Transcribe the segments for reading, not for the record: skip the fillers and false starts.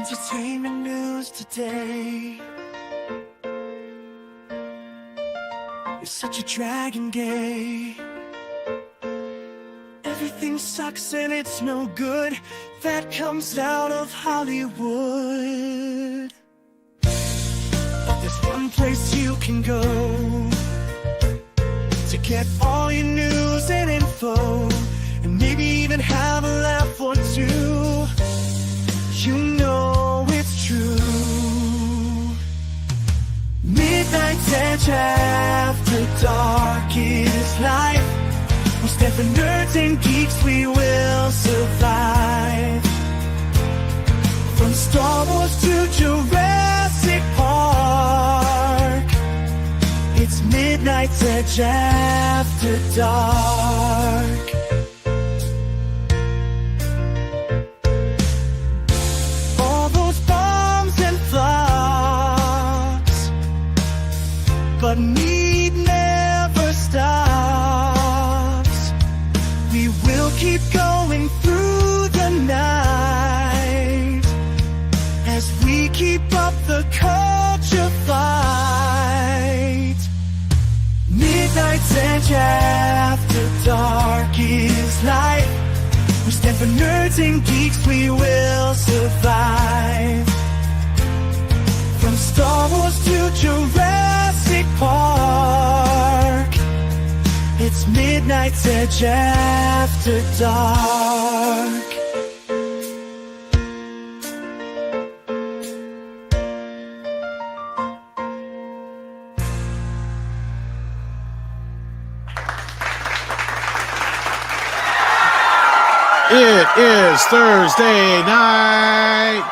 Entertainment news today. You're such a dragon gay. Everything sucks and it's no good. That comes out of Hollywood. But there's one place you can go to get all your news and info, and maybe even have a laugh or two. You know it's true. Midnight's Edge after dark is life. We stand for nerds and geeks, we will survive. From Star Wars to Jurassic Park, it's Midnight's Edge after dark. All those bombs and flops, but need never stops. We will keep going through the night as we keep up the culture fight. Midnight's Edge after dark is life. We stand for nerds and geeks, we will survive. From Star Wars to Jurassic Park, it's Midnight's Edge after dark. It is Thursday night.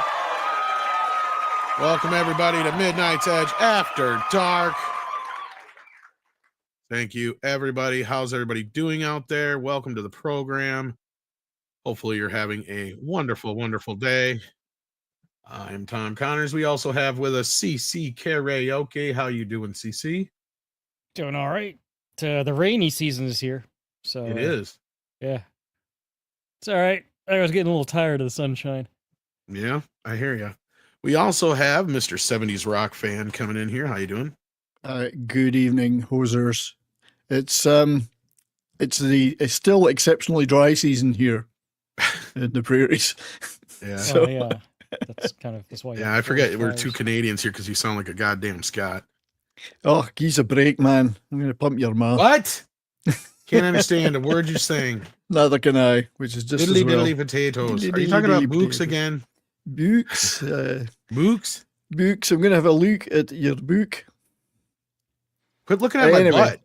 Welcome everybody to Midnight's Edge After Dark. Thank you everybody. How's everybody doing out there? Welcome to the program. Hopefully you're having a wonderful, wonderful day. I'm Tom Connors. We also have with us CC Karaoke. How you doing, CC? Doing all right. The rainy season is here. So It is. Yeah. It's all right. I was getting a little tired of the sunshine. Yeah, I hear you. We also have Mr. 70s Rock fan coming in here. How you doing? Good evening, hosers. It's still exceptionally dry season here in the prairies. Yeah. So- yeah. That's why. Yeah, I forget we're two Canadians here because you sound like a goddamn Scot. Oh, geez a break, man. I'm going to pump your mouth. What? Can't understand a word you're saying. Neither can I, which is just Diddly as well. diddly potatoes. Are you Diddly talking about diddly books potatoes. again? Books. Books? Books. I'm going to have a look at your book. Quit looking at my Anyway.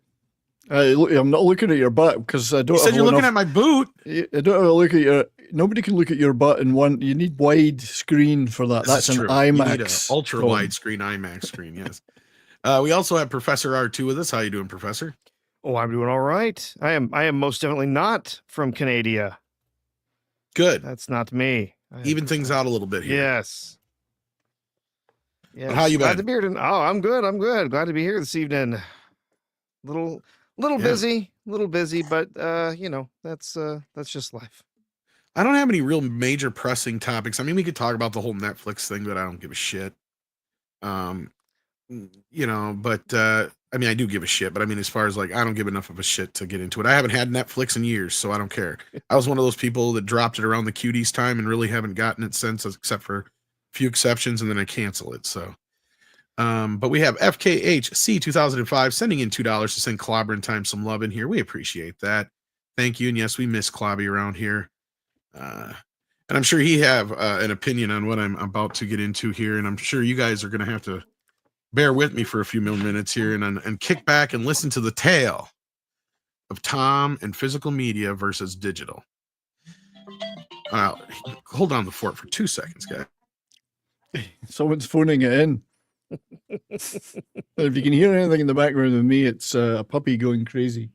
butt. I'm not looking at your butt because I don't You said have you're looking enough- at my boot. I don't have a look at your... Nobody can look at your butt in one... You need wide screen for that. This That's is an true. You need IMAX. a ultra phone. wide screen, IMAX screen, yes. We also have Professor R2 with us. How you doing, Professor? Oh, I'm doing all right. I am most definitely not from Canada. Good. That's not me. Even things out a little bit here. Yes. Yes. How you Glad been? to be here. Oh, I'm good. I'm good. Glad to be here this evening. Little Yeah. busy, but that's just life. I don't have any real major pressing topics. I mean, we could talk about the whole Netflix thing, but I don't give a shit. But I mean, I do give a shit, but I mean, as far as like, I don't give enough of a shit to get into it. I haven't had Netflix in years, so I don't care. I was one of those people that dropped it around the cuties time and really haven't gotten it since, except for a few exceptions, and then I cancel it. So, but we have FKHC 2005 sending in $2 to send Clobbering Time some love in here. We appreciate that. Thank you. And yes, we miss Clobby around here. And I'm sure he have an opinion on what I'm about to get into here. And I'm sure you guys are going to have to bear with me for a few more minutes here and kick back and listen to the tale of Tom and physical media versus digital. Hold on the fort for 2 seconds, guys. Someone's phoning it in. If you can hear anything in the background with me, it's a puppy going crazy.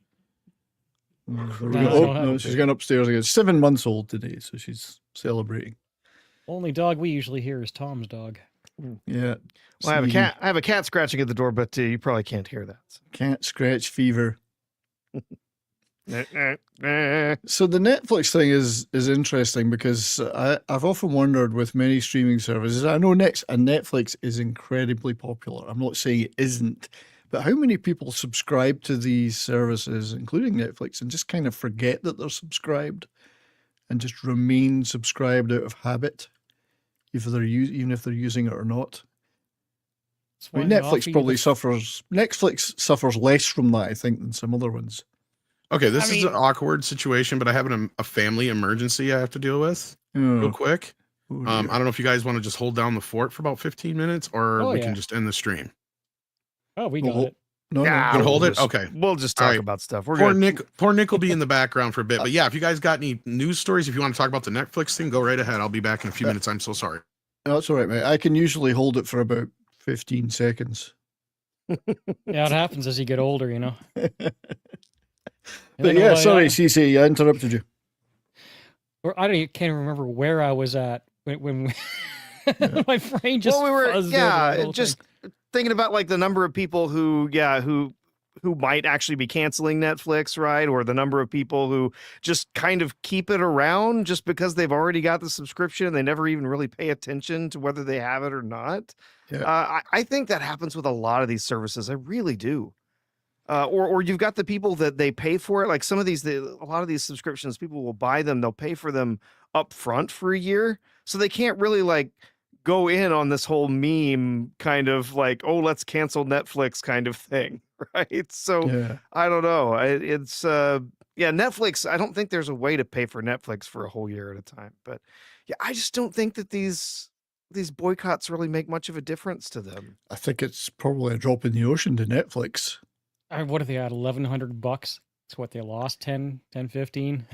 No, she's gone upstairs again. 7 months old today, so she's celebrating. Only dog we usually hear is Tom's dog. Yeah. Well, I have a cat scratching at the door, but you probably can't hear that. So. Cat scratch fever. So the Netflix thing is interesting because I've often wondered with many streaming services. I know Netflix is incredibly popular. I'm not saying it isn't, but how many people subscribe to these services, including Netflix, and just kind of forget that they're subscribed and just remain subscribed out of habit, even if they're using it or not. That's I mean, why they offer you the Netflix suffers less from that, I think, than some other ones. Okay, this is an awkward situation, but I have a family emergency I have to deal with real quick. I don't know if you guys want to just hold down the fort for about 15 minutes, or we can just end the stream. Oh, we got it. No, Yeah, we'll hold it. just- Okay, We'll just All talk right. about stuff. We're poor good. Nick will be in the background for a bit. But yeah, if you guys got any news stories, if you want to talk about the Netflix thing, go right ahead. I'll be back in a few minutes. I'm so sorry. No, that's all right, mate. I can usually hold it for about 15 seconds. Yeah, it happens as you get older, you know. But yeah, sorry, CC, I interrupted you. Or can't remember where I was at when my brain just Well, we were fuzzed over the whole just thing. thinking about like the number of people who might actually be canceling Netflix, right? Or the number of people who just kind of keep it around just because they've already got the subscription and they never even really pay attention to whether they have it or not. Yeah. I think that happens with a lot of these services. I really do. Or you've got the people that they pay for it. Like a lot of these subscriptions, people will buy them. They'll pay for them up front for a year. So they can't really like go in on this whole meme kind of like, oh, let's cancel Netflix kind of thing. Right. So Yeah. I don't know. It's Netflix. I don't think there's a way to pay for Netflix for a whole year at a time. But yeah, I just don't think that these boycotts really make much of a difference to them. I think it's probably a drop in the ocean to Netflix. What are they at? $1,100? It's what they lost, 10, 15.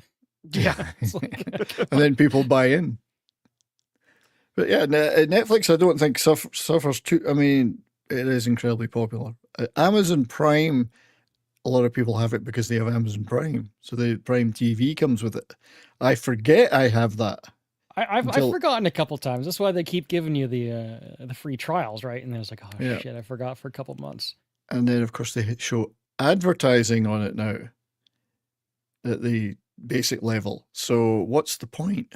Yeah. It's like, And then people buy in. But yeah, Netflix, I don't think suffers too. I mean, it is incredibly popular. Amazon Prime, a lot of people have it because they have Amazon Prime. So the Prime TV comes with it. I forget I have that. I've forgotten a couple times. That's why they keep giving you the free trials, right? And then it's like, oh Yeah. shit, I forgot for a couple months. And then, of course, they show advertising on it now at the basic level. So what's the point?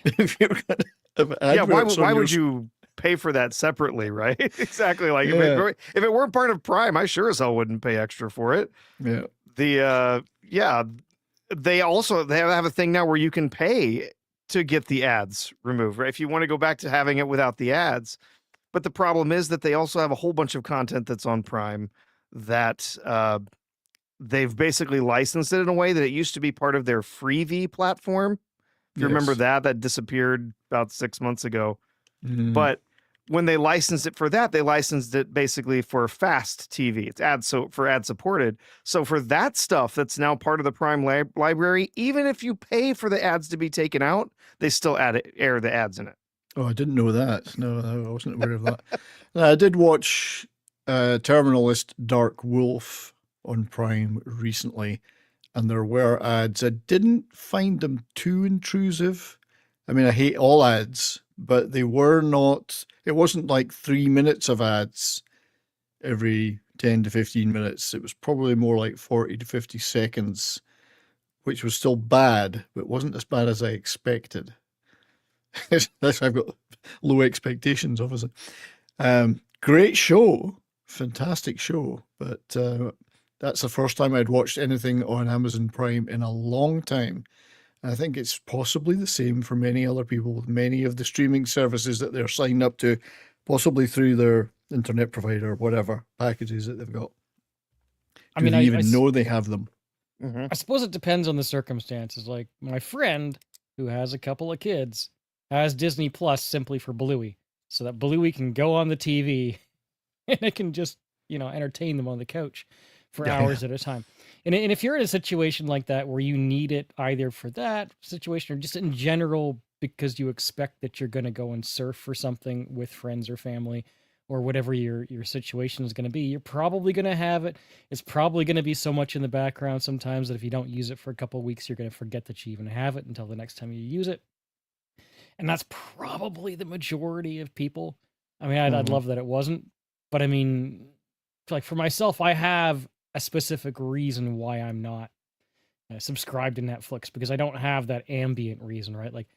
If you're going to have adverts why on would your- you pay for that separately, right? Exactly. Like Yeah. if it weren't part of Prime, I sure as hell wouldn't pay extra for it. Yeah. They have a thing now where you can pay to get the ads removed, right? If you want to go back to having it without the ads. But the problem is that they also have a whole bunch of content that's on Prime that they've basically licensed it in a way that it used to be part of their Freevee platform. If you remember Yes. that disappeared about 6 months ago. Mhm. But when they licensed it for that, they licensed it basically for Fast TV. It's ad supported. So for that stuff that's now part of the Prime library, even if you pay for the ads to be taken out, they still air the ads in it. Oh, I didn't know that. No, I wasn't aware of that. I did watch Terminalist Dark Wolf on Prime recently, and there were ads. I didn't find them too intrusive. I mean, I hate all ads, but they were not, it wasn't like 3 minutes of ads every 10 to 15 minutes. It was probably more like 40 to 50 seconds, which was still bad, but wasn't as bad as I expected. That's why I've got low expectations, obviously. Great show, fantastic show, but that's the first time I'd watched anything on Amazon Prime in a long time. I think it's possibly the same for many other people with many of the streaming services that they're signed up to, possibly through their internet provider or whatever packages that they've got. I mean, I even know they have them. Mm-hmm. I suppose it depends on the circumstances. Like my friend who has a couple of kids has Disney Plus simply for Bluey, so that Bluey can go on the TV and it can just, entertain them on the couch for hours at a time. And if you're in a situation like that where you need it either for that situation or just in general because you expect that you're going to go and surf for something with friends or family or whatever your situation is going to be, you're probably going to have it. It's probably going to be so much in the background sometimes that if you don't use it for a couple of weeks, you're going to forget that you even have it until the next time you use it. And that's probably the majority of people. I mean, I'd love that it wasn't, but I mean, like for myself, I have a specific reason why I'm not. subscribe to Netflix because I don't have that ambient reason, right? Like,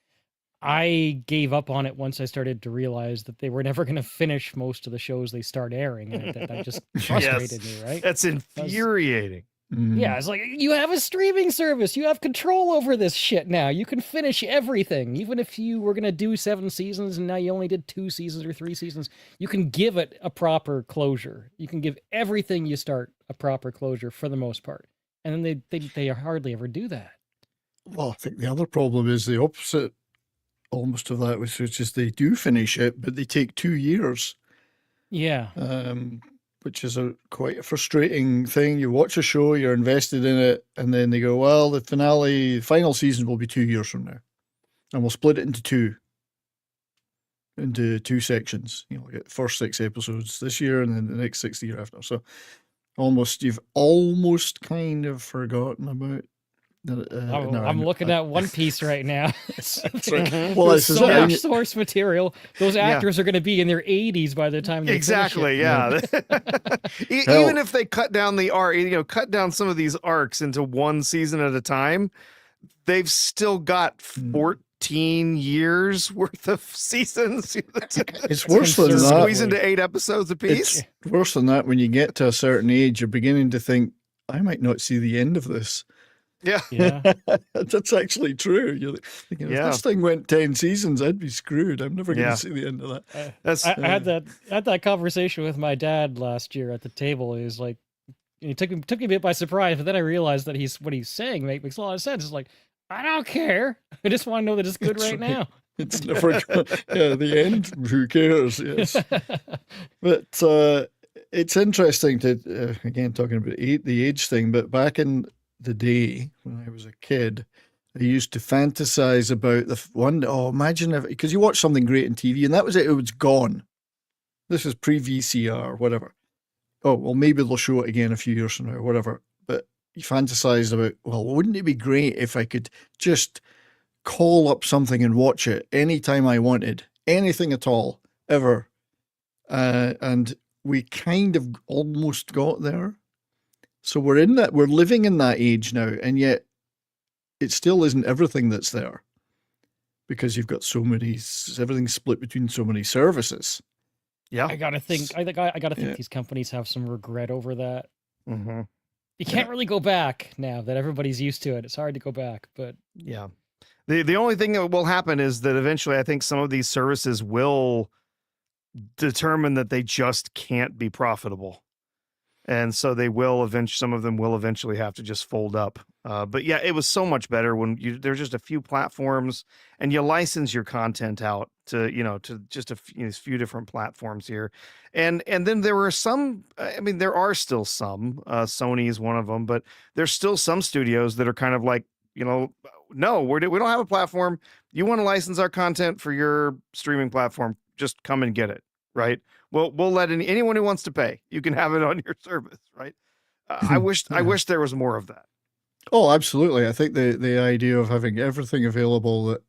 I gave up on it once I started to realize that they were never going to finish most of the shows they start airing, and that just frustrated me, right? That's infuriating. Yeah, it's like, you have a streaming service. You have control over this shit now. You can finish everything. Even if you were going to do 7 seasons and now you only did 2 seasons or 3 seasons, you can give it a proper closure. You can give everything you start a proper closure for the most part. And then they hardly ever do that. Well, I think the other problem is the opposite almost of that, which is they do finish it, but they take 2 years. Yeah. Which is quite a frustrating thing. You watch a show, you're invested in it, and then they go, well, the final season will be 2 years from now. And we'll split it into 2 sections. You know, get the first 6 episodes this year and then the next 6 the year after. So you've almost kind of forgotten about I'm looking at One Piece right now. Well, there's so much source material. Those actors are going to be in their 80s by the time they exactly. finish it. Yeah. Even if they cut down the arc, cut down some of these arcs into 1 season at a time, they've still got 14 years worth of seasons. It's worse than that. Squeeze into 8 episodes a piece. It's worse than that. When you get to a certain age, you're beginning to think, I might not see the end of this. Yeah. That's actually true. You're thinking, if this thing went 10 seasons, I'd be screwed. I'm never going to see the end of that. I had that conversation with my dad last year at the table. He was like, it took me a bit by surprise, but then I realized that what he's saying makes a lot of sense. It's like, I don't care. I just want to know that it's good right now. It's never the end. Who cares? Yes. But it's interesting to again talking about the age thing. But back in the day when I was a kid, I used to fantasize about imagine if, because you watch something great on TV and that was it was gone. This is pre-VCR, whatever. Oh, well, maybe they'll show it again a few years from now, whatever. But you fantasized about, well, wouldn't it be great if I could just call up something and watch it anytime I wanted, anything at all, ever. And we kind of almost got there. So we're living in that age now, and yet it still isn't everything that's there because you've got everything's split between so many services. Yeah. I gotta think these companies have some regret over that. Mm-hmm. You can't really go back now that everybody's used to it. It's hard to go back, but yeah. The only thing that will happen is that eventually I think some of these services will determine that they just can't be profitable. And so some of them will eventually have to just fold up. But yeah, it was so much better when there's just a few platforms and you license your content out to just a few different platforms here. And then there were some, there are still some, Sony is one of them, but there's still some studios that are kind of like, no, we don't have a platform. You want to license our content for your streaming platform, just come and get it. Right. We'll let anyone who wants to pay, you can have it on your service. Right. I wish there was more of that. Oh, absolutely. I think the idea of having everything available that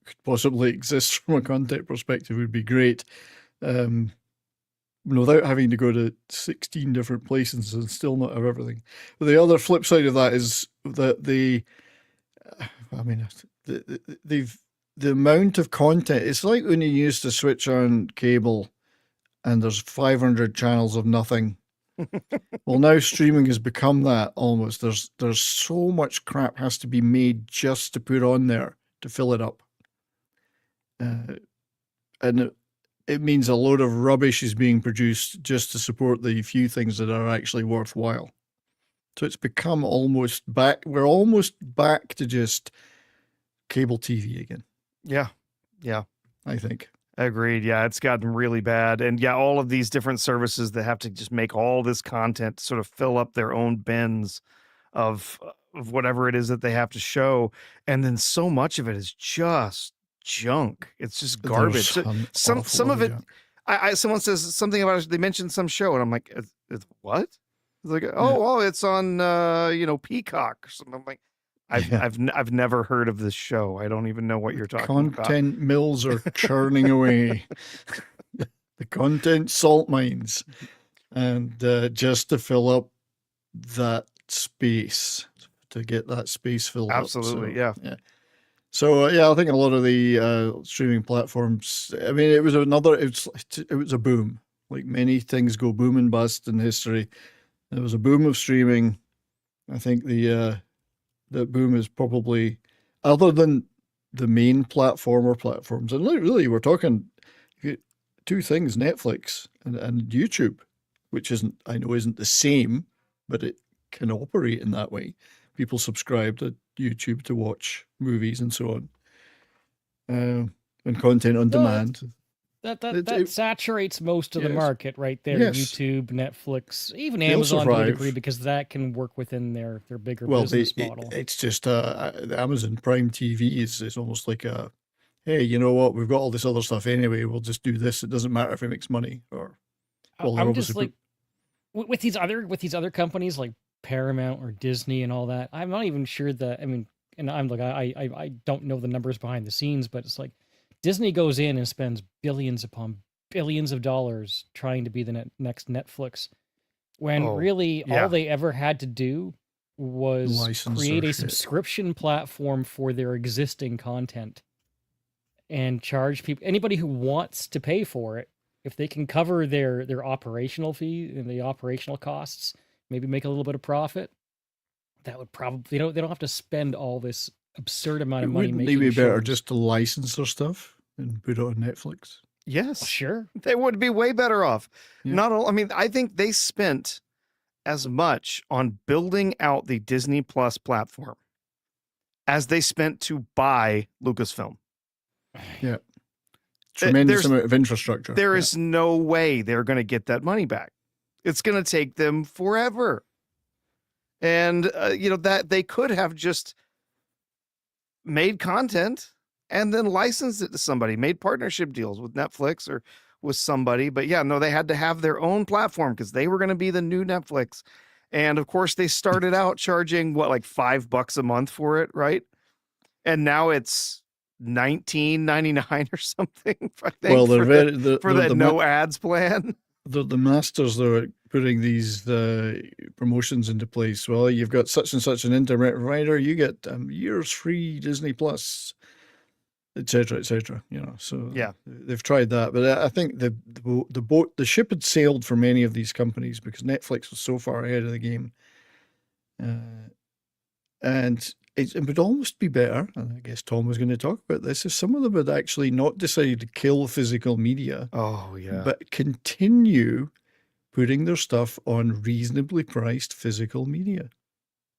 could possibly exist from a content perspective would be great. Without having to go to 16 different places and still not have everything. But the other flip side of that is that the amount of content, it's like when you used to switch on cable and there's 500 channels of nothing. Well, now streaming has become that almost. There's so much crap has to be made just to put on there to fill it up. And it means a load of rubbish is being produced just to support the few things that are actually worthwhile. So it's become almost back. We're almost back to just cable TV again. Yeah. I think. Agreed. Yeah, it's gotten really bad. And yeah, all of these different services that have to just make all this content to sort of fill up their own bins of whatever it is that they have to show. And then so much of it is just junk. It's just garbage. Some of it, someone says something about it, they mentioned some show and I'm like, it's what? It's like, it's on, Peacock or something. I'm like, I've never heard of this show. I don't even know what you're talking about. Content mills are churning away. The content salt mines. And just to fill up that space. to get that space filled Absolutely, up. So, yeah. So I think a lot of the streaming platforms. I mean, it was a boom. Like many things go boom and bust in history. There was a boom of streaming. I think the boom is probably, other than the main platform or platforms, and really we're talking two things: Netflix and YouTube, which I know isn't the same, but it can operate in that way. People subscribe to YouTube to watch movies and so on, and content on demand. That saturates most of the market right there. Yes. YouTube, Netflix, even They'll Amazon to a survive. degree, because that can work within their bigger business model. It's just the Amazon Prime TV is almost like a, hey, you know what? We've got all this other stuff anyway. We'll just do this. It doesn't matter if it makes money or. Well, I'm just like, with these other companies like Paramount or Disney and all that, I'm not even sure that. I mean, and I'm like, I don't know the numbers behind the scenes, but it's like Disney goes in and spends billions upon billions of dollars trying to be the next Netflix, when really all they ever had to do was license create their a shit. subscription platform for their existing content and charge people, anybody who wants to pay for it, if they can cover their operational fee and the operational costs, maybe make a little bit of profit, that would probably, they don't have to spend all this absurd amount of money Wouldn't making they be better shows. just to license their stuff and put it on Netflix? Yes, Well, sure. they would be way better off. Yeah. I mean, I think they spent as much on building out the Disney Plus platform as they spent to buy Lucasfilm. Yeah. Tremendous There's- amount of infrastructure. There is no way they're going to get that money back. It's going to take them forever. And, that they could have just made content and then licensed it to somebody, made partnership deals with Netflix or with somebody. But yeah, no, they had to have their own platform because they were going to be the new Netflix. And of course, they started out charging like $5 a month for it, right? And now it's $19.99 or something. I think, Well, for that no ads plan. The masters, though, at putting these promotions into place. Well, you've got such and such an internet provider, you get years free Disney Plus, etc., etc. So Yeah, they've tried that, but I think the ship had sailed for many of these companies because Netflix was so far ahead of the game, and it would almost be better. And I guess Tom was going to talk about this. If some of them had actually not decided to kill physical media, but continue putting their stuff on reasonably priced physical media,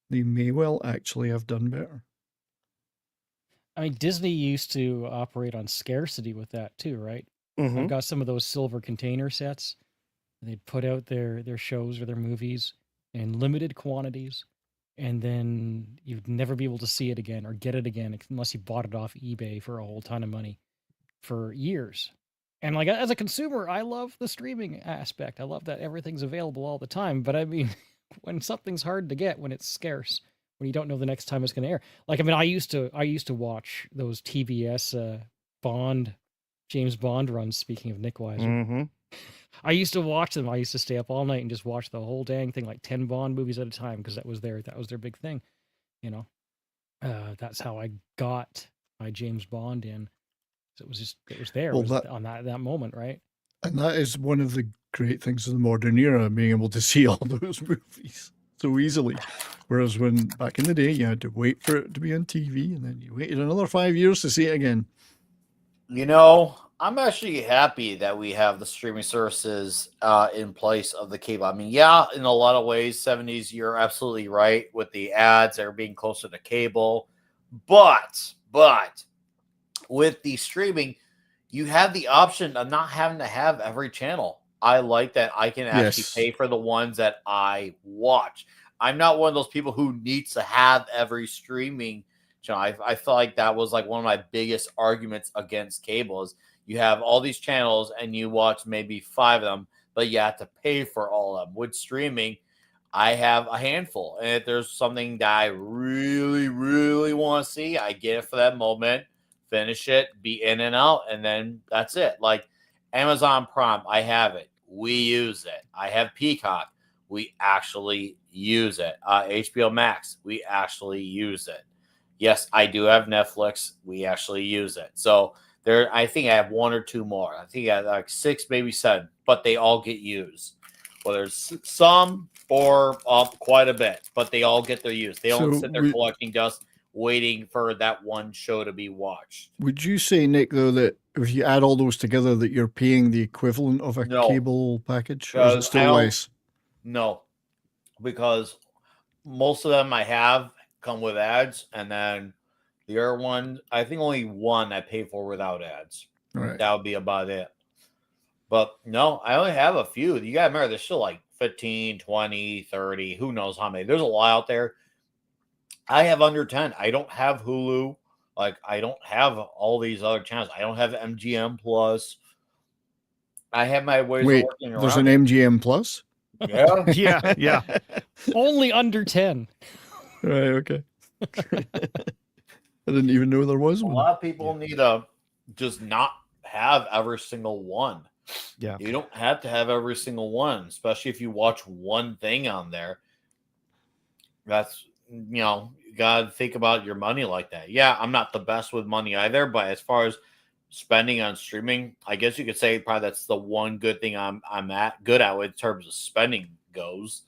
they may well actually have done better. I mean, Disney used to operate on scarcity with that too, right? Mhm. I've got some of those silver container sets. They'd put out their shows or their movies in limited quantities, and then you'd never be able to see it again or get it again unless you bought it off eBay for a whole ton of money for years. And like, as a consumer, I love the streaming aspect. I love that everything's available all the time. But I mean, when something's hard to get, when it's scarce, when you don't know the next time it's going to air. Like, I mean, I used to watch those TBS James Bond runs. Speaking of Nick Weiser, Mm-hmm. I used to watch them. I used to stay up all night and just watch the whole dang thing, like 10 Bond movies at a time, because that was their big thing. That's how I got my James Bond in. So it was there. Well, it was on that moment, right? And that is one of the great things of the modern era, being able to see all those movies so easily. Whereas when back in the day, you had to wait for it to be on TV, and then you waited another 5 years to see it again. I'm actually happy that we have the streaming services in place of the cable. I mean, yeah, in a lot of ways, 70s, you're absolutely right with the ads that are being closer to cable. But with the streaming, you have the option of not having to have every channel. I like that I can actually pay for the ones that I watch. I'm not one of those people who needs to have every streaming channel. I feel like that was like one of my biggest arguments against cable is you have all these channels and you watch maybe 5 of them, but you have to pay for all of them. With streaming, I have a handful. And if there's something that I really, really want to see, I get it for that moment, finish it, be in and out, and then that's it. Like Amazon Prime, I have it. We use it. I have Peacock. we actually use it. HBO Max, we actually use it. Yes, I do have Netflix. We actually use it. So there, I think I have one or two more. I think I have like 6, maybe 7, but they all get used. Well, there's some or quite a bit, but they all get their use. They don't So sit there collecting dust, waiting for that one show to be watched. would you say, Nick, though, that if you add all those together, that you're paying the equivalent of a No. cable package, or is it Because still less? No, because most of them I have come with ads, and then the other one, I think only one I pay for without ads. Right. That would be about it. But no, I only have a few. You got to remember, there's still like 15, 20, 30, who knows how many. There's a lot out there. I have under 10. I don't have Hulu. Like, I don't have all these other channels. I don't have MGM Plus. I have my ways Wait, of working around there's an it. MGM Plus? Yeah. Yeah, yeah. Only under 10. Right, okay. I didn't even know there was A one. lot of people need to just not have every single one. Yeah. You don't have to have every single one, especially if you watch one thing on there. That's, you got to think about your money like that. Yeah, I'm not the best with money either, but as far as spending on streaming, I guess you could say probably that's the one good thing I'm good at in terms of spending goes.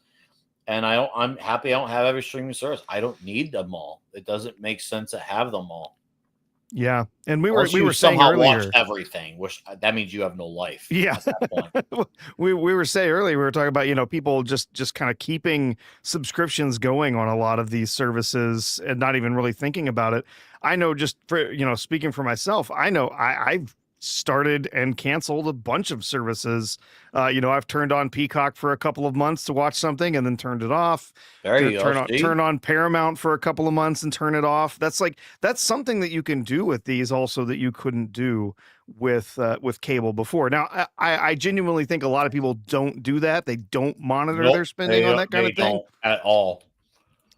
And I'm happy I don't have every streaming service. I don't need them all. It doesn't make sense to have them all. Yeah. And we Unless were you saying somehow earlier. watch everything, which that means you have no life. Yeah. At that point. we were saying earlier, we were talking about, people just kind of keeping subscriptions going on a lot of these services and not even really thinking about it. I know, just for, speaking for myself, I know I've started and canceled a bunch of services. I've turned on Peacock for a couple of months to watch something and then turned it off. There you go. Turn on Paramount for a couple of months and turn it off. That's something that you can do with these also that you couldn't do with cable before. Now, I genuinely think a lot of people don't do that. They don't monitor their spending on that kind of thing at all.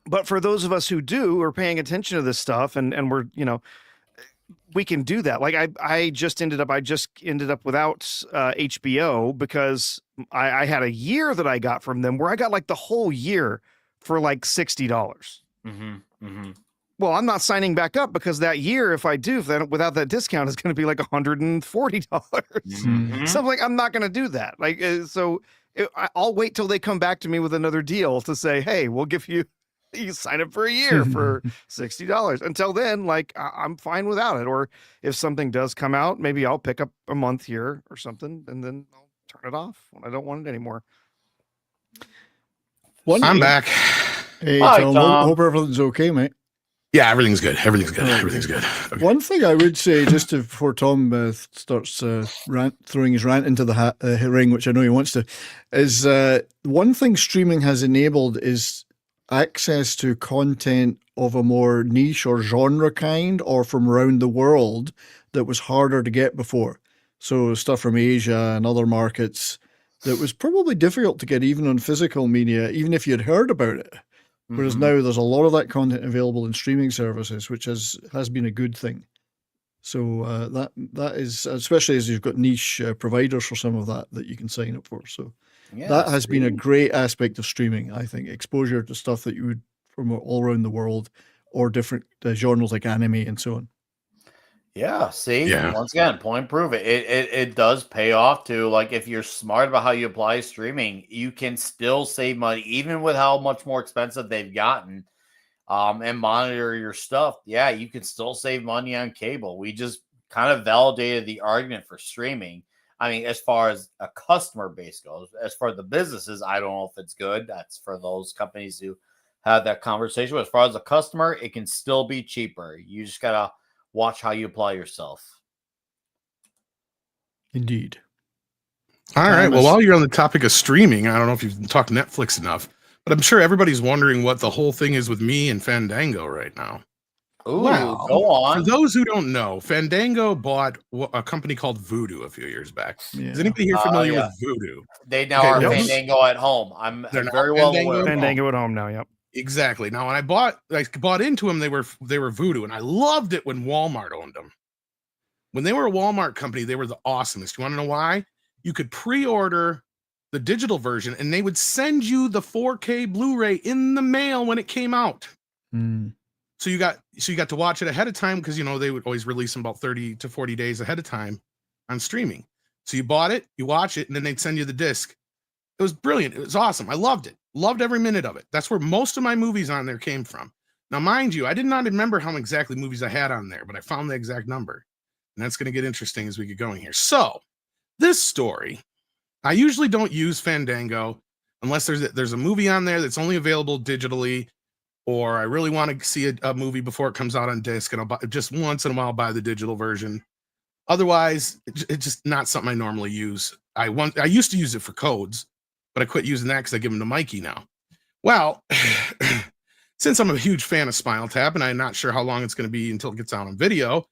But for those of us who do, are paying attention to this stuff, and we're, we can do that. Like I just ended up without HBO because I had a year that I got from them where I got like the whole year for like $60. Mm-hmm. Mm-hmm. Well, I'm not signing back up because that year, if I do, without that discount, is going to be like $140. Mm-hmm. So I'm like, I'm not going to do that. Like, I'll wait till they come back to me with another deal to say, hey, we'll give you. You sign up for a year for $60. Until then, like, I'm fine without it. Or if something does come out, maybe I'll pick up a month here or something, and then I'll turn it off when I don't want it anymore. I'm back. Hey, Hi, Tom. Tom. Hope everything's okay, mate. Yeah, everything's good. Everything's good. Everything's good. Okay. One thing I would say, just before Tom starts throwing his rant into the ring, which I know he wants to, is one thing streaming has enabled is access to content of a more niche or genre kind or from around the world that was harder to get before. So stuff from Asia and other markets that was probably difficult to get even on physical media, even if you'd heard about it. Whereas now there's a lot of that content available in streaming services, which has been a good thing. So that is, especially as you've got niche providers for some of that you can sign up for. So that has been a great aspect of streaming, I think. Exposure to stuff that you would from all around the world or different genres like anime and so on. Yeah, see, once again, point prove it. It does pay off too. Like, if you're smart about how you apply streaming, you can still save money, even with how much more expensive they've gotten, and monitor your stuff. Yeah, you can still save money on cable. We just kind of validated the argument for streaming. I mean, as far as a customer base goes, as far as the businesses, I don't know if it's good. That's for those companies who have that conversation. But as far as a customer, it can still be cheaper. You just gotta watch how you apply yourself. Indeed. All right. Well, while you're on the topic of streaming, I don't know if you've talked Netflix enough, but I'm sure everybody's wondering what the whole thing is with me and Fandango right now. Ooh, go on. For those who don't know, Fandango bought a company called Voodoo a few years back. Yeah. Is anybody here familiar with Voodoo? They now are Fandango at home. I'm very well aware. Fandango at home now. Yep. Exactly. Now, when I bought into them, they were Voodoo, and I loved it when Walmart owned them. When they were a Walmart company, they were the awesomest. You want to know why? You could pre-order the digital version, and they would send you the 4K Blu-ray in the mail when it came out. So you got to watch it ahead of time because they would always release them about 30 to 40 days ahead of time on streaming. So you bought it, you watch it, and then they'd send you the disc. It was brilliant. It was awesome. I loved it. Loved every minute of it. That's where most of my movies on there came from. Now, mind you, I did not remember how exactly movies I had on there, but I found the exact number. And that's going to get interesting as we get going here. So, this story, I usually don't use Fandango unless there's a movie on there that's only available digitally, or I really want to see a movie before it comes out on disc, and I'll buy, just once in a while buy the digital version. Otherwise, it's just not something I normally use. I used to use it for codes, but I quit using that because I give them to Mikey now. Well, since I'm a huge fan of Spinal Tap, and I'm not sure how long it's going to be until it gets out on video,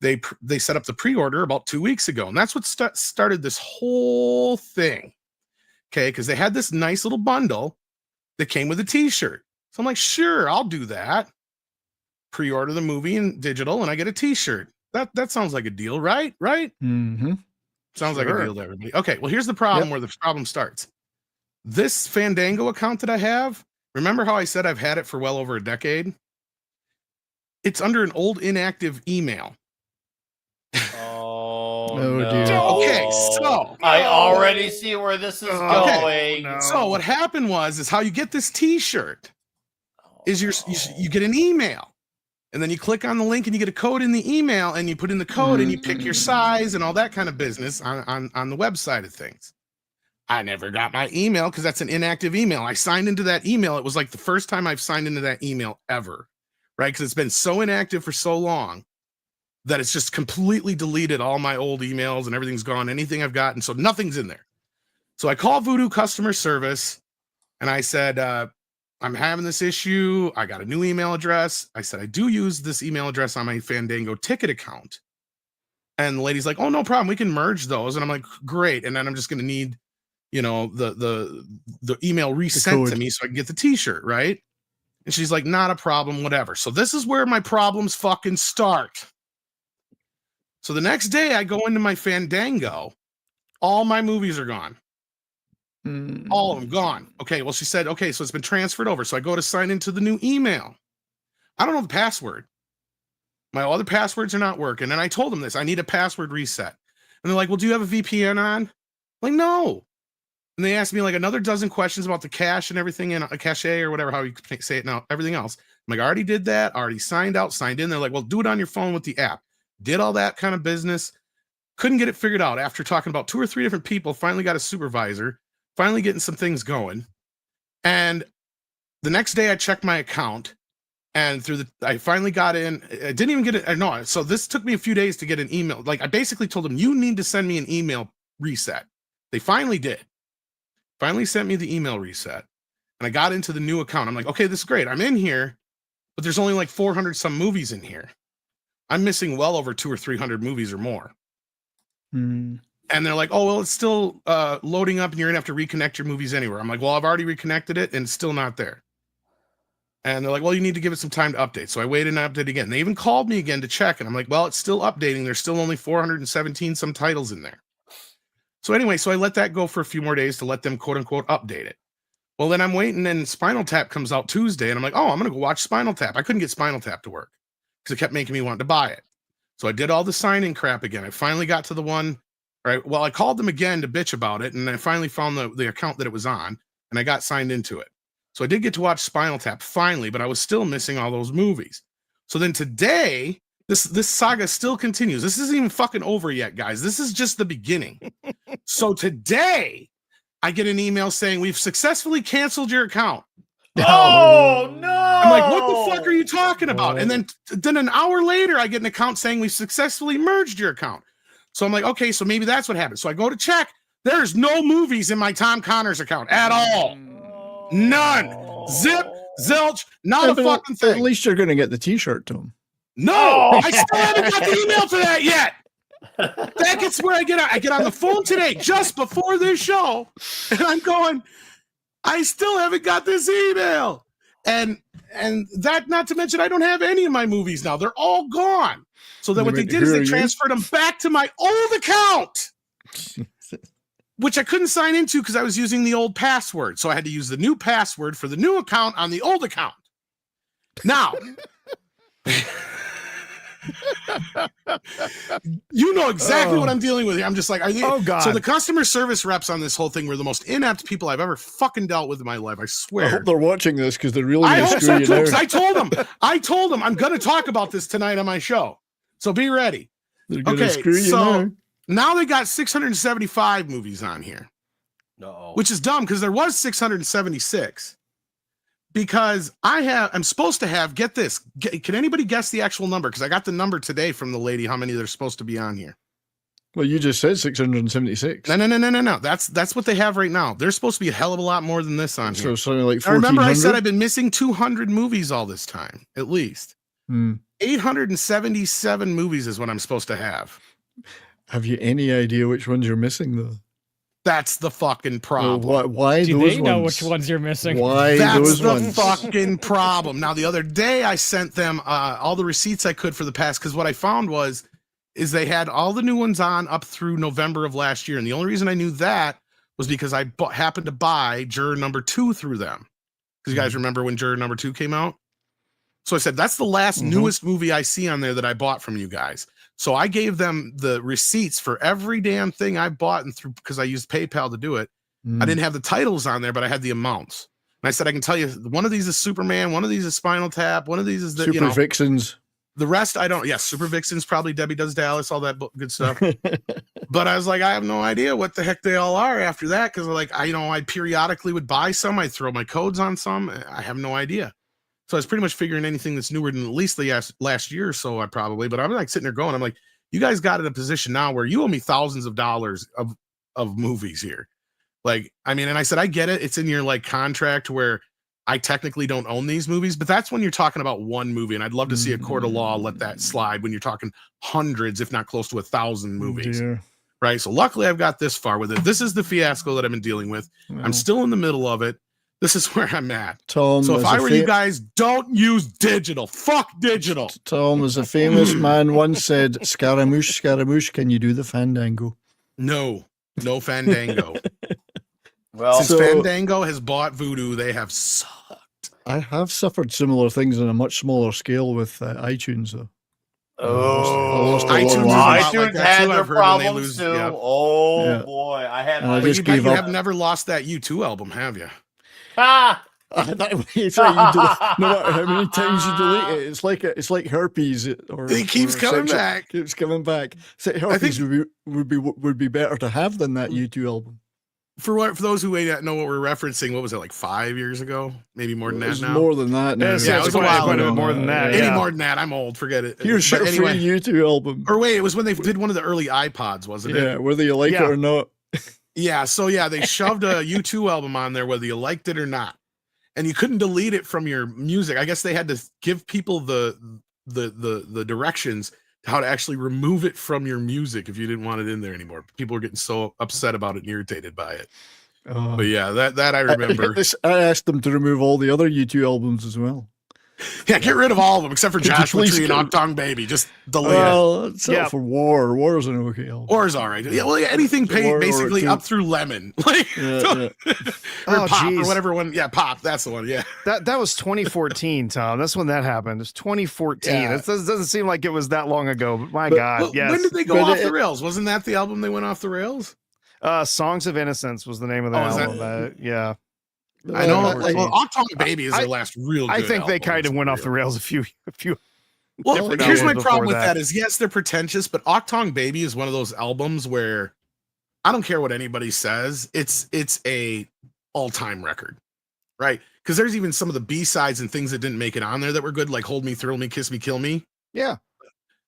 they set up the pre-order about 2 weeks ago, and that's what started this whole thing. Okay, because they had this nice little bundle that came with a T-shirt. So I'm like, sure, I'll do that. Pre-order the movie in digital, and I get a T-shirt. That sounds like a deal, right? Right? Mm-hmm. Sounds like a deal to everybody. Okay, well, here's the problem where the problem starts. This Fandango account that I have, remember how I said I've had it for well over a decade? It's under an old inactive email. Oh, dear. no. Okay, so I already see where this is going. So what happened is how you get this T-shirt is you get an email, and then you click on the link and you get a code in the email, and you put in the code and you pick your size and all that kind of business on the website of things. I never got my email because that's an inactive email. I signed into that email. It was like the first time I've signed into that email ever, right? Because it's been so inactive for so long that it's just completely deleted all my old emails and everything's gone. Anything I've gotten, so nothing's in there. So I called Voodoo customer service and I said, I'm having this issue. I got a new email address. I said, I do use this email address on my Fandango ticket account. And the lady's like, oh, no problem. We can merge those. And I'm like, great. And then I'm just going to need, the email resent to me so I can get the T-shirt, right? And she's like, not a problem, whatever. So this is where my problems fucking start. So the next day I go into my Fandango. All my movies are gone. All of them gone. Okay, well, she said, okay, so it's been transferred over. So I go to sign into the new email. I don't know the password. My other passwords are not working. And I told them this. I need a password reset. And they're like, well, do you have a VPN on? I'm like, no. And they asked me like another dozen questions about the cache and everything, and a cache or whatever, how you say it now, everything else. I'm like, I already did that. Already signed out, signed in. They're like, well, do it on your phone with the app. Did all that kind of business. Couldn't get it figured out after talking about 2 or 3 different people. Finally got a supervisor. Finally getting some things going. And the next day I checked my account, and I finally got in. I didn't even get it. No, so this took me a few days to get an email. Like I basically told them, you need to send me an email reset. They finally did. Finally sent me the email reset. And I got into the new account. I'm like, okay, this is great. I'm in here, but there's only like 400 some movies in here. I'm missing well over 200 or 300 movies or more. And they're like, oh, well, it's still loading up and you're gonna have to reconnect your movies anywhere. I'm like, well, I've already reconnected it and it's still not there. And they're like, well, you need to give it some time to update. So I waited and updated again. They even called me again to check. And I'm like, well, it's still updating. There's still only 417 some titles in there. So anyway, so I let that go for a few more days to let them quote unquote update it. Well, then I'm waiting and Spinal Tap comes out Tuesday and I'm like, oh, I'm going to go watch Spinal Tap. I couldn't get Spinal Tap to work because it kept making me want to buy it. So I did all the sign-in crap again. I finally got to the one, right? Well, I called them again to bitch about it. And I finally found the account that it was on and I got signed into it. So I did get to watch Spinal Tap finally, but I was still missing all those movies. So then today, this saga still continues. This isn't even fucking over yet, guys. This is just the beginning. So today, I get an email saying we've successfully canceled your account. Oh no! I'm like, what the fuck are you talking about? And then an hour later, I get an account saying we successfully merged your account. So I'm like, okay, so maybe that's what happened. So I go to check. There's no movies in my Tom Connors account at all. None. Zip, zilch, not a fucking thing. At least you're going to get the T-shirt to him. No, I still haven't got the email for that yet. That gets where I get on the phone today, just before this show, and I'm going, I still haven't got this email. And that, not to mention, I don't have any of my movies now. They're all gone. So then what they did is they transferred them back to my old account. which I couldn't sign into because I was using the old password. So I had to use the new password for the new account on the old account. Now, you know exactly what I'm dealing with here. I'm just like, are you? Oh, God. So the customer service reps on this whole thing were the most inept people I've ever fucking dealt with in my life. I I swear. hope they're watching this because they're really I going to hope screw so you too, now. 'cause I told them I'm going to talk about this tonight on my show. So be ready. They're going to Okay, screw you so now. now they got 675 movies on here, No. which is dumb because there was 676. Because I'm supposed to have, get this, can anybody guess the actual number? Because I got the number today from the lady, how many they're supposed to be on here. Well, you just said 676. No. That's what they have right now. There's supposed to be a hell of a lot more than this on So here. something like I remember I 1400. said I've been missing 200 movies all this time, at least. 877 movies is what I'm supposed to have. Have you any idea which ones you're missing, though? That's the fucking problem. Why Do those they know ones? which ones you're missing? Why That's those the ones? fucking problem. Now, the other day I sent them all the receipts I could for the past, because what I found is they had all the new ones on up through November of last year. And the only reason I knew that was because I happened to buy Juror number 2 through them. Because you guys remember when Juror number 2 came out? So I said, that's the last newest movie I see on there that I bought from you guys. So I gave them the receipts for every damn thing I bought and through, because I used PayPal to do it. I didn't have the titles on there, but I had the amounts. And I said, I can tell you, one of these is Superman, one of these is Spinal Tap, one of these is the, Super Vixens. The rest I don't. Yes, Super Vixens, probably Debbie Does Dallas, all that good stuff. But I was like, I have no idea what the heck they all are after that, because like I periodically would buy some, I'd throw my codes on some. I have no idea. So I was pretty much figuring anything that's newer than at least the last year or so, but I'm like sitting there going, I'm like, you guys got in a position now where you owe me thousands of dollars of movies here. Like, I mean, and I said, I get it. It's in your like contract where I technically don't own these movies, but that's when you're talking about one movie. And I'd love to see a court of law let that slide when you're talking hundreds, if not close to 1,000 movies. Right. So luckily I've got this far with it. This is the fiasco that I've been dealing with. I'm still in the middle of it. This is where I'm at. Tom, so if I were you guys, don't use digital. Fuck digital. Tom, as a famous man once said, Scaramouche, Scaramouche, can you do the Fandango? No Fandango. Well, Since Fandango has bought Voodoo, they have sucked. I have suffered similar things on a much smaller scale with iTunes, though. iTunes had their problems too. Yeah. Oh boy, I had. And I my- just gave You up. have never lost that U2 album, have you? Ah! It's like no matter how many times you delete it, it's like herpes. It keeps coming back. Keeps coming back. So herpes would be better to have than that U2 album. For those who may not know what we're referencing, what was it, like 5 years ago? Maybe more than that now. More than that now. Yeah, it was a while quite a ago. bit more than that. Any Yeah. more than that, I'm old. Forget it. Here's But your anyway, free U2 album. or wait, it was when they did one of the early iPods, wasn't it? Yeah, whether you like it or not. Yeah. So yeah, they shoved a U2 album on there, whether you liked it or not, and you couldn't delete it from your music. I guess they had to give people the directions to how to actually remove it from your music if you didn't want it in there anymore. People were getting so upset about it and irritated by it. But yeah, that I remember. I asked them to remove all the other U2 albums as well. Yeah, get rid of all of them except for Could you Joshua please Tree and go- Octong Baby. Just delete it. Well, except for War. War's an okay album. Or is all right. Yeah, well, yeah, anything Or basically two. up through Lemon, like Yeah, or Oh, Pop or geez. whatever one. Yeah, Pop. That's the one. Yeah. That was 2014, Tom. That's when that happened. It's 2014. Yeah. It doesn't seem like it was that long ago, but my But- God, Well, yes. when did they go But off the rails? Wasn't that the album they went off the rails? Songs of Innocence was the name of the Oh, is that- album. Yeah. I know. I- Well, Octong Baby is their last real. Good I think they album, kind let's of be went off the real. rails a few. Well, different here's my albums problem with before that that. is yes, they're pretentious, but Octong Baby is one of those albums where I don't care what anybody says, it's a all-time record, right? Because there's even some of the B-sides and things that didn't make it on there that were good, like Hold Me, Thrill Me, Kiss Me, Kill Me. Yeah.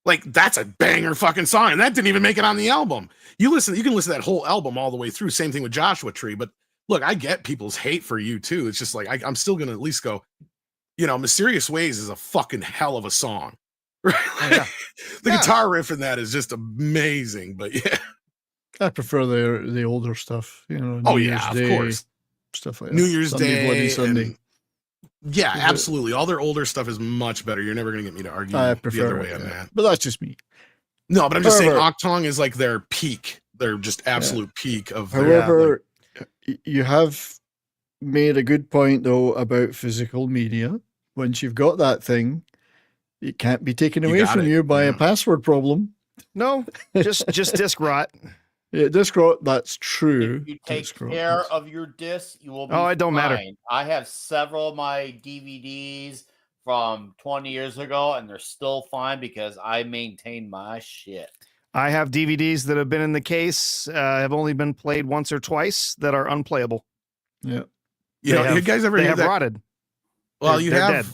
Like that's a banger fucking song, and that didn't even make it on the album. You can listen to that whole album all the way through. Same thing with Joshua Tree, but look, I get people's hate for you too. It's just like I'm still gonna at least go, Mysterious Ways is a fucking hell of a song. Right? Yeah. The Yeah. guitar riff in that is just amazing. But yeah. I prefer the older stuff. New Oh Year's yeah, of Day, course. stuff like that. New Year's Sunday, Bloody Day. Sunday. and- yeah, Is it- absolutely. All their older stuff is much better. You're never gonna get me to argue I the prefer other way it, on yeah. that. But that's just me. No, but I'm just saying However- Octong is like their peak. their just absolute peak of their, However, you have made a good point though about physical media. Once you've got that thing, it can't be taken You away got from it, you by a yeah. password problem. No, just disc rot. Yeah, disc rot, that's true. If you take Disc rot, care yes. of your disc, you will be Oh, it don't matter. fine. I have several of my DVDs from 20 years ago, and they're still fine because I maintain my shit. I have DVDs that have been in the case, have only been played once or twice that are unplayable. Yeah. you know, you guys ever they hear have that? rotted. Well, They're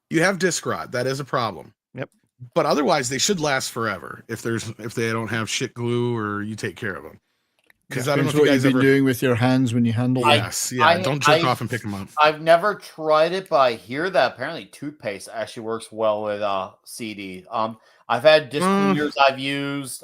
you have disc rot. That is a problem. Yep. But otherwise, they should last forever if they don't have shit glue or you take care of them. Because I don't know Depends if you what guys you've been ever. doing with your hands when you handle them. Yes, yeah. Don't jerk off and pick them up. I've never tried it, but I hear that apparently toothpaste actually works well with CD. I've had disc cleaners I've used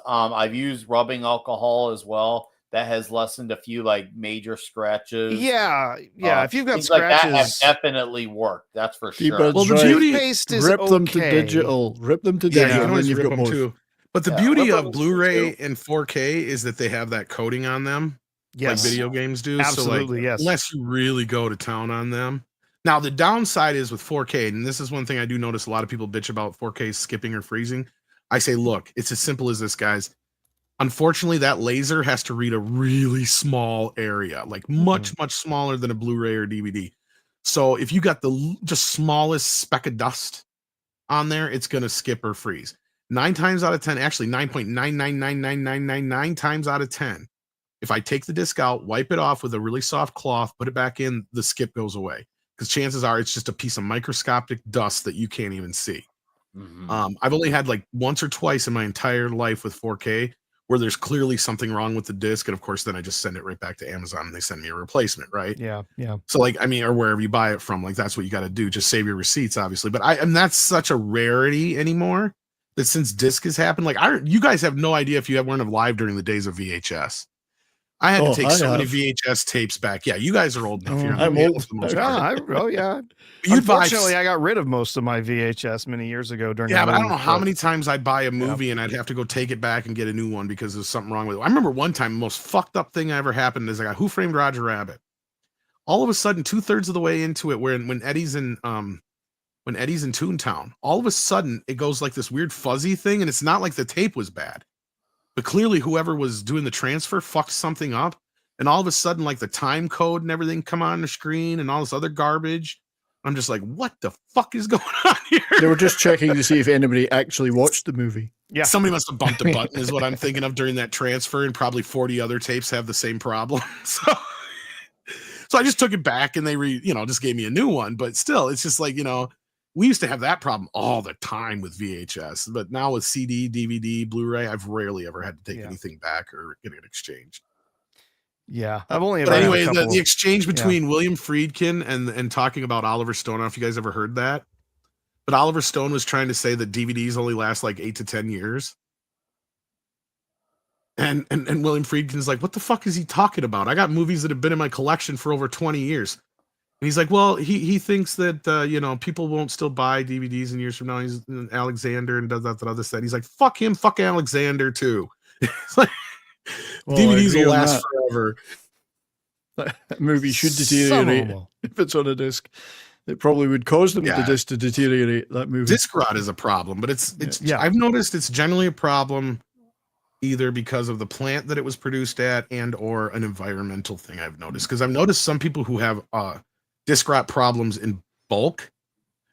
rubbing alcohol as well. That has lessened a few like major scratches. Yeah. If you've got things like that have scratches, definitely worked. That's for Keep sure. it Well, the dry. beauty, paste is Rip them to okay. digital. Rip them to yeah, digital, you can and then always you've rip got them both. too. But the Yeah, beauty rip of 'em Blu-ray too. and 4K is that they have that coating on them, Yes. like video games do. Absolutely, so like, yes. unless you really go to town on them. Now, the downside is with 4K, and this is one thing I do notice a lot of people bitch about 4K skipping or freezing. I say, look, it's as simple as this, guys. Unfortunately, that laser has to read a really small area, like much smaller than a Blu-ray or DVD. So if you got the just smallest speck of dust on there, it's going to skip or freeze. 9 times out of 10, actually 9.9999999 times out of 10, if I take the disc out, wipe it off with a really soft cloth, put it back in, the skip goes away. Because chances are it's just a piece of microscopic dust that you can't even see. I've only had like once or twice in my entire life with 4K where there's clearly something wrong with the disc. And of course, then I just send it right back to Amazon and they send me a replacement, right? Yeah. So like, I mean, or wherever you buy it from, like that's what you got to do. Just save your receipts, obviously. But and that's such a rarity anymore that since disc has happened, like you guys have no idea if you weren't alive during the days of VHS. I had to take so many VHS tapes back. Yeah, you guys are old enough. I'm old. Yeah. Unfortunately, I got rid of most of my VHS many years ago during. Yeah, but I don't know how many times I'd buy a movie and I'd have to go take it back and get a new one because there's something wrong with it. I remember one time the most fucked up thing that ever happened is I got Who Framed Roger Rabbit. All of a sudden, 2/3 of the way into it, when Eddie's in Toontown, all of a sudden it goes like this weird fuzzy thing, and it's not like the tape was bad. But clearly whoever was doing the transfer fucked something up. And all of a sudden, like the time code and everything come on the screen and all this other garbage. I'm just like, what the fuck is going on here? They were just checking to see if anybody actually watched the movie. Yeah. Somebody must have bumped a button is what I'm thinking of during that transfer. And probably 40 other tapes have the same problem. So I just took it back and they just gave me a new one. But still, it's just like, we used to have that problem all the time with VHS, but now with CD, DVD, Blu-ray, I've rarely ever had to take anything back or get it exchanged. Yeah, I've only. But anyway, the exchange between William Friedkin and talking about Oliver Stone. I don't know if you guys ever heard that, but Oliver Stone was trying to say that DVDs only last like 8 to 10 years. And William Friedkin's like, what the fuck is he talking about? I got movies that have been in my collection for over 20 years. And he's like, well, he thinks that, people won't still buy DVDs in years from now. He's Alexander and does that other stuff. He's like, fuck him, fuck Alexander too. It's like, DVDs will last forever. That movie should deteriorate if it's on a disc. It probably would cause them the disc to deteriorate, that movie. Disc rot is a problem, but it's I've noticed it's generally a problem either because of the plant that it was produced at and or an environmental thing I've noticed. Because I've noticed some people who have disc rot problems in bulk,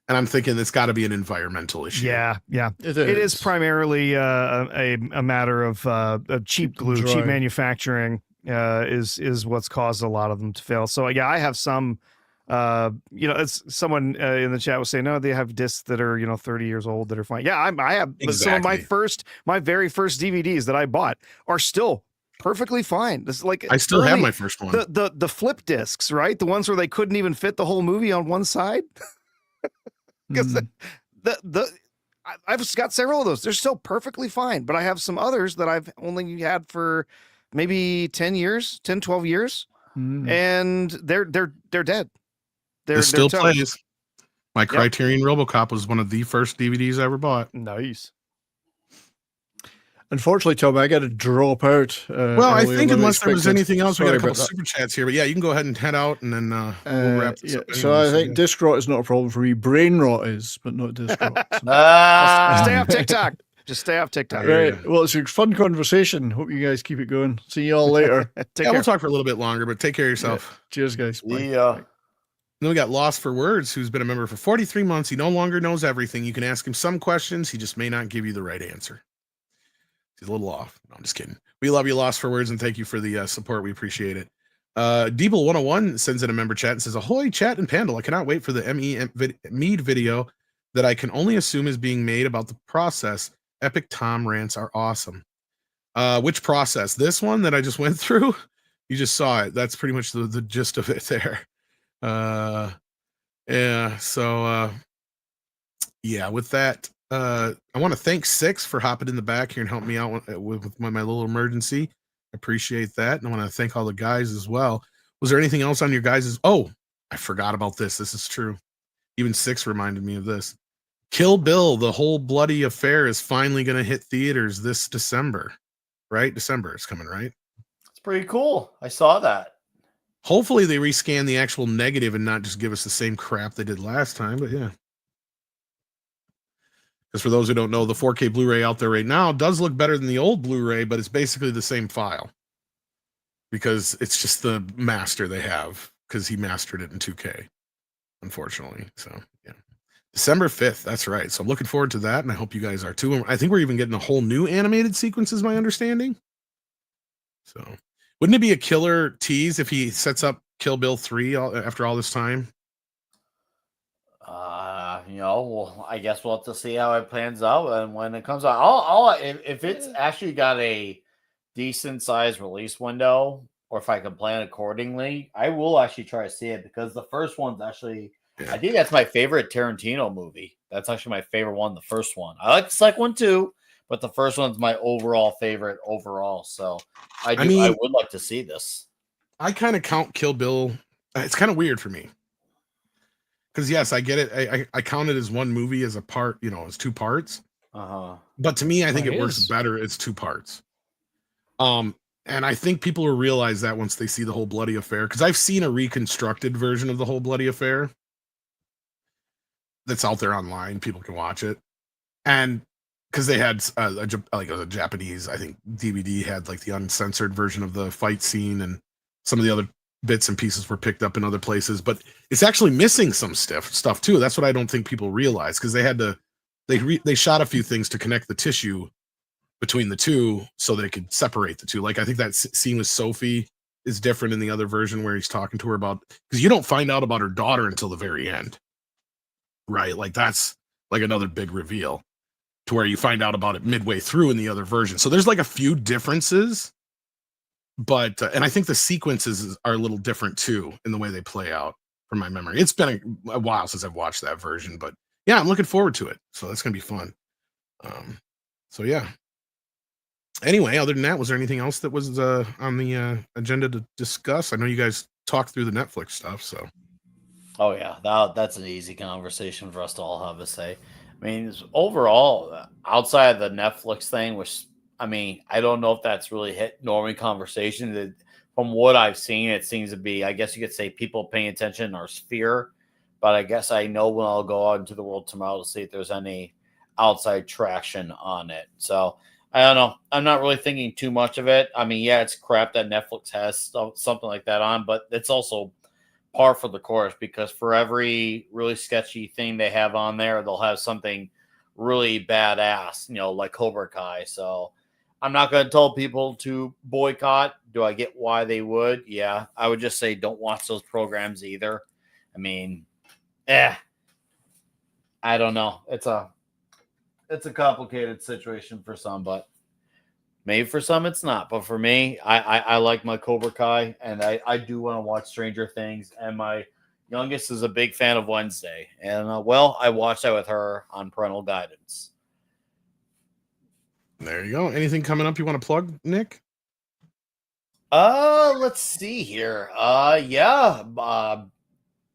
and I'm thinking it's got to be an environmental issue. Yeah. It is primarily a matter of cheap glue, cheap manufacturing is what's caused a lot of them to fail. So yeah, I have some. It's someone in the chat was saying, no, they have discs that are 30 years old that are fine. Yeah, I have some of my very first DVDs that I bought are still perfectly fine. This like I still have my first one. The flip discs, right? The ones where they couldn't even fit the whole movie on one side. Because I've got several of those. They're still perfectly fine, but I have some others that I've only had for maybe 10 years, 10, 12 years. And they're dead. It still plays. My Criterion RoboCop was one of the first DVDs I ever bought. Nice. Unfortunately, Tom, I got to drop out. Well, I earlier think than unless there was expected. anything else, we got Sorry a couple about that. super chats here. But yeah, you can go ahead and head out, and then we'll wrap this Yeah, up. so anyway, I think yeah. disc rot is not a problem for me. Brain rot is, but not disc rot. So. Stay Ah, off TikTok. Just stay off TikTok. Yeah. Right. Well, it's a fun conversation. Hope you guys keep it going. See you all later. Take Yeah, care. we'll talk for a little bit longer, but take care of yourself. Cheers, guys. Bye. yeah. Then we got Lost for Words, who's been a member for 43 months. He no longer knows everything. You can ask him some questions. He just may not give you the right answer. He's a little off. No, I'm just kidding. We love you, Lost for Words, and thank you for the support. We appreciate it. Deeble101 sends in a member chat and says, "Ahoy, chat and Pandal. I cannot wait for the Mead video that I can only assume is being made about the process. Epic Tom rants are awesome." Which process? This one that I just went through? You just saw it. That's pretty much the gist of it there. Yeah, so yeah, with that, I want to thank Six for hopping in the back here and helping me out with my little emergency. Appreciate that. And I want to thank all the guys as well. Was there anything else on your guys'? Oh, I forgot about this. This is true. Even Six reminded me of this. Kill Bill, the whole bloody affair is finally going to hit theaters this December, right? December is coming, right? It's pretty cool. I saw that. Hopefully they rescan the actual negative and not just give us the same crap they did last time, but yeah. Because for those who don't know, the 4K Blu-ray out there right now does look better than the old Blu-ray, but it's basically the same file. Because it's just the master they have, because he mastered it in 2K, unfortunately. So, yeah. December 5th, that's right. So I'm looking forward to that, and I hope you guys are too. I think we're even getting a whole new animated sequence, is my understanding. So, wouldn't it be a killer tease if he sets up Kill Bill 3 after all this time? Well, I guess we'll have to see how it plans out, and when it comes out, if it's actually got a decent sized release window, or if I can plan accordingly, I will actually try to see it, because the first one's actually, I think that's my favorite Tarantino movie. That's actually my favorite one, the first one. I like the second one too, but the first one's my overall favorite overall. So I would like to see this. I kind of count Kill Bill. It's kind of weird for me. Because yes, I get it. I count it as one movie as a part, as two parts. But to me, I think it works better as two parts. And I think people will realize that once they see the whole bloody affair. Because I've seen a reconstructed version of the whole bloody affair that's out there online. People can watch it, and because they had a Japanese, I think DVD had like the uncensored version of the fight scene, and some of the other bits and pieces were picked up in other places, but it's actually missing some stuff too. That's what I don't think people realize, because they had to they shot a few things to connect the tissue between the two so they could separate the two. Like I think that scene with Sophie is different in the other version where he's talking to her about, because you don't find out about her daughter until the very end, right? Like that's like another big reveal, to where you find out about it midway through in the other version. So there's like a few differences. But and I think the sequences are a little different too in the way they play out from my memory. It's been a while since I've watched that version, but yeah, I'm looking forward to it. So that's gonna be fun. So yeah. Anyway, other than that, was there anything else that was on the agenda to discuss? I know you guys talked through the Netflix stuff, so. Oh yeah, that's an easy conversation for us to all have a say. I mean, overall, outside of the Netflix thing, which I don't know if that's really hit normie conversation. From what I've seen, it seems to be, I guess you could say, people paying attention in our sphere. But I guess I know when I'll go out into the world tomorrow to see if there's any outside traction on it. So I don't know. I'm not really thinking too much of it. I mean, yeah, it's crap that Netflix has something like that on, but it's also par for the course, because for every really sketchy thing they have on there, they'll have something really badass, like Cobra Kai. So I'm not going to tell people to boycott. Do I get why they would? Yeah. I would just say don't watch those programs either. I mean, I don't know. It's a complicated situation for some, but maybe for some it's not. But for me, I like my Cobra Kai, and I do want to watch Stranger Things. And my youngest is a big fan of Wednesday. And, I watched that with her on parental guidance. There you go. Anything coming up you want to plug, Nick? Let's see here.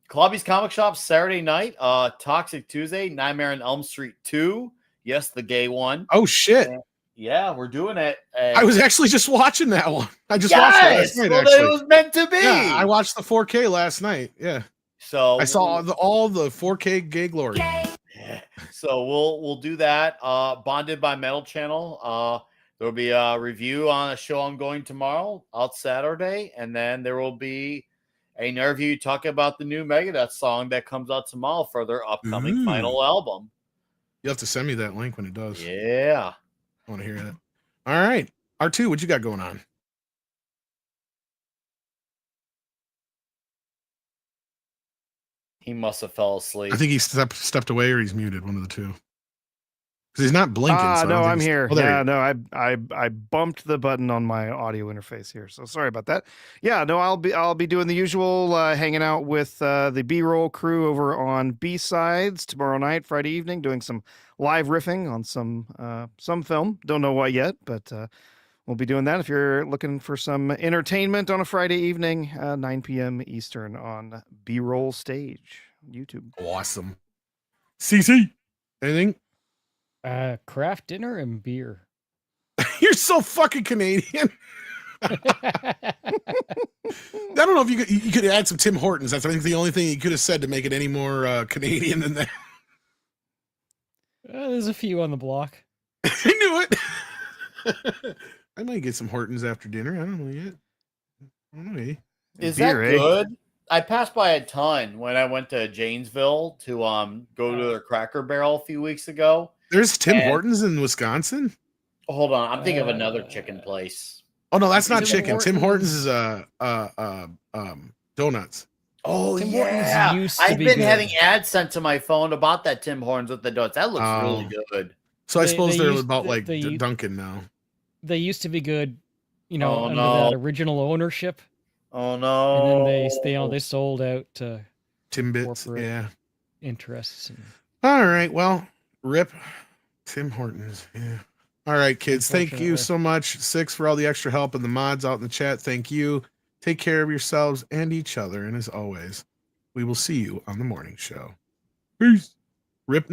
Clubby's Comic Shop Saturday night. Toxic Tuesday, Nightmare on Elm Street 2. Yes, the gay one. Oh shit. Yeah, we're doing it. I was actually just watching that one. I just watched it last Yes, night. well, Actually, it was meant to be. yeah, I watched the 4K last night. Yeah, So I saw all the 4K gay glory. So we'll do that. Bonded by Metal Channel. There'll be a review on a show I'm going tomorrow, out Saturday, and then there will be an interview talking about the new Megadeth song that comes out tomorrow for their upcoming final album. You'll have to send me that link when it does. Yeah. I want to hear that. All right, R2, what you got going on? He must have fell asleep. I think he stepped away or he's muted, one of the two. Because he's not blinking. So No, I'm here. Oh, yeah, no, I bumped the button on my audio interface here, so sorry about that. Yeah, no, I'll be doing the usual, hanging out with the B-roll crew over on B-sides tomorrow night, Friday evening, doing some live riffing on some film. Don't know what yet, but we'll be doing that. If you're looking for some entertainment on a Friday evening, 9 p.m. Eastern on B-roll stage, YouTube. Awesome. CC, anything? Craft dinner and beer. You're so fucking Canadian. I don't know if you could add some Tim Hortons. That's I think the only thing you could have said to make it any more Canadian than that. There's a few on the block. I knew it. I might get some Hortons after dinner. I don't know yet. I don't know. Is Beer, that good? I passed by a ton when I went to Janesville to go to their Cracker Barrel a few weeks ago. There's Tim Hortons in Wisconsin. Hold on, I'm thinking of another chicken place. Oh no, that's not Tim chicken. Tim Hortons is donuts. Oh Tim yeah, Hortons used to I've be been good. having ads sent to my phone about that Tim Hortons with the donuts. That looks really good. So I suppose they're used- about like they- Dunkin' now. They used to be good, under no. that original ownership, Oh no! and then they sold out to Timbits, corporate yeah. interests. And All right, well, rip Tim Hortons, yeah. All right, kids, thank you Unfortunately. so much. Six for all the extra help and the mods out in the chat. Thank you. Take care of yourselves and each other, and as always, we will see you on the morning show. Peace. Rip.